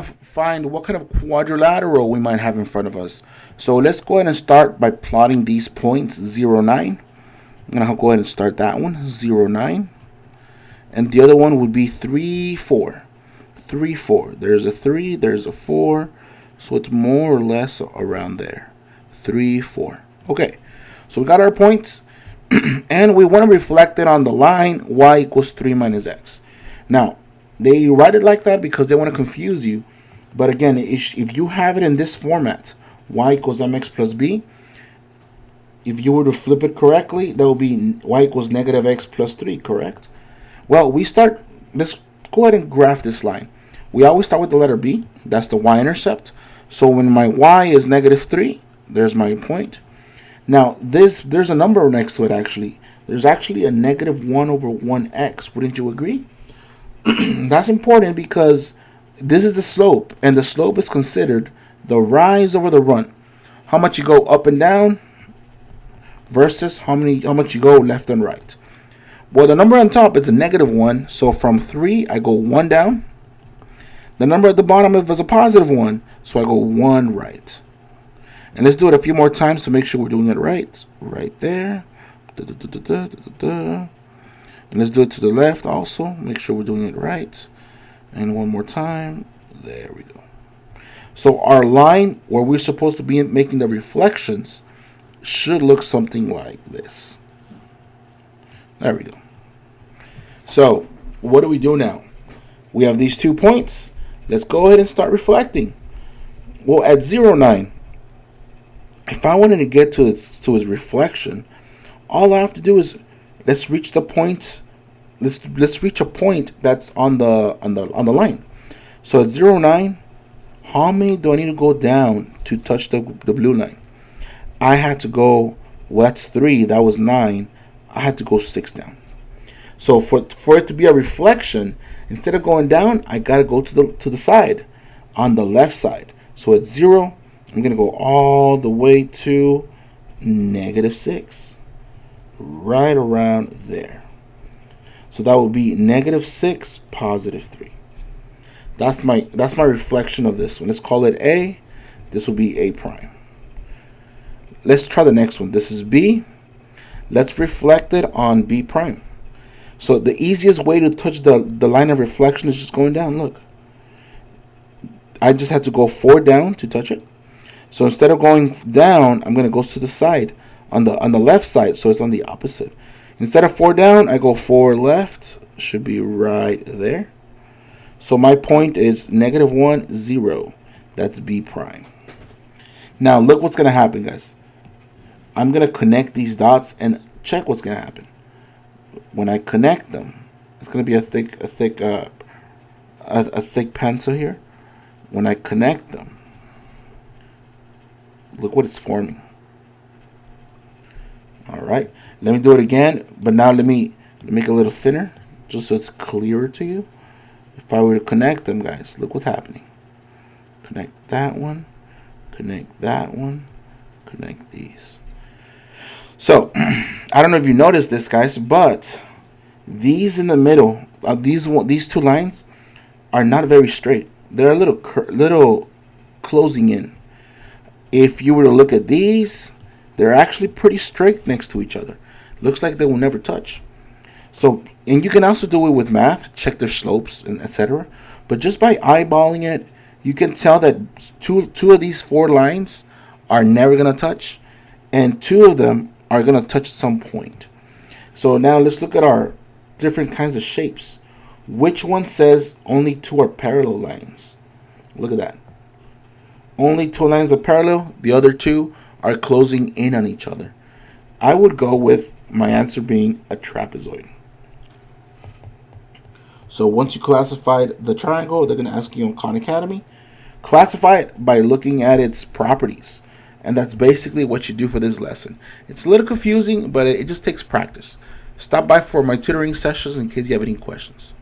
to find what kind of quadrilateral we might have in front of us. So let's go ahead and start by plotting these points, 0, 9. I'm going to go ahead and start that one, 0, 9. And the other one would be 3, 4. 3, 4. There's a 3, there's a 4. So it's more or less around there. 3, 4. Okay, so we got our points. And we want to reflect it on the line y equals 3 minus x. Now, they write it like that because they want to confuse you. But again, if you have it in this format, y equals mx plus b, if you were to flip it correctly, that would be y equals negative x plus 3, correct? Well, let's go ahead and graph this line. We always start with the letter b. That's the y-intercept. So when my y is negative 3, there's my point. Now, there's a number next to it, actually. There's actually a negative 1 over 1x. Wouldn't you agree? That's important because this is the slope, and the slope is considered the rise over the run. How much you go up and down versus how much you go left and right. Well, the number on top is a negative 1, so from 3, I go 1 down. The number at the bottom is a positive 1, so I go 1 right. And let's do it a few more times to make sure we're doing it right. Right there. And let's do it to the left also. Make sure we're doing it right. And one more time. There we go. So our line where we're supposed to be making the reflections should look something like this. There we go. So what do we do now? We have these 2 points. Let's go ahead and start reflecting. Well, at 0, 9, if I wanted to get to its reflection, all I have to do is let's reach the point. Let's reach a point that's on the line. So at 0, 9, how many do I need to go down to touch the blue line? I had to go. Well, that's 3. That was 9. I had to go 6 down. So for it to be a reflection, instead of going down, I gotta go to the side, on the left side. So at 0. I'm going to go all the way to negative 6. Right around there. So that would be negative 6, positive 3. That's my reflection of this one. Let's call it A. This will be A prime. Let's try the next one. This is B. Let's reflect it on B prime. So the easiest way to touch the line of reflection is just going down. Look. I just had to go 4 down to touch it. So instead of going down, I'm going to go to the side, on the left side, so it's on the opposite. Instead of 4 down, I go 4 left. Should be right there. So my point is negative 1, 0. That's B prime. Now look what's going to happen, guys. I'm going to connect these dots and check what's going to happen. When I connect them, it's going to be a thick pencil here. When I connect them, look what it's forming. All right, let me do it again, but now let me make it a little thinner, just so it's clearer to you. If I were to connect them, guys, look what's happening. Connect that one, connect that one, connect these. So, I don't know if you noticed this, guys, but these in the middle, these 2 lines are not very straight. They're a little closing in. If you were to look at these, they're actually pretty straight next to each other. Looks like they will never touch. So, and you can also do it with math, check their slopes and etc. But just by eyeballing it, you can tell that two of these 4 lines are never going to touch, and 2 of them are going to touch at some point. So now let's look at our different kinds of shapes. Which one says only 2 are parallel lines? Look at that. Only 2 lines are parallel. The other 2 are closing in on each other. I would go with my answer being a trapezoid. So once you classified the triangle, they're going to ask you on Khan Academy. Classify it by looking at its properties. And that's basically what you do for this lesson. It's a little confusing, but it just takes practice. Stop by for my tutoring sessions in case you have any questions.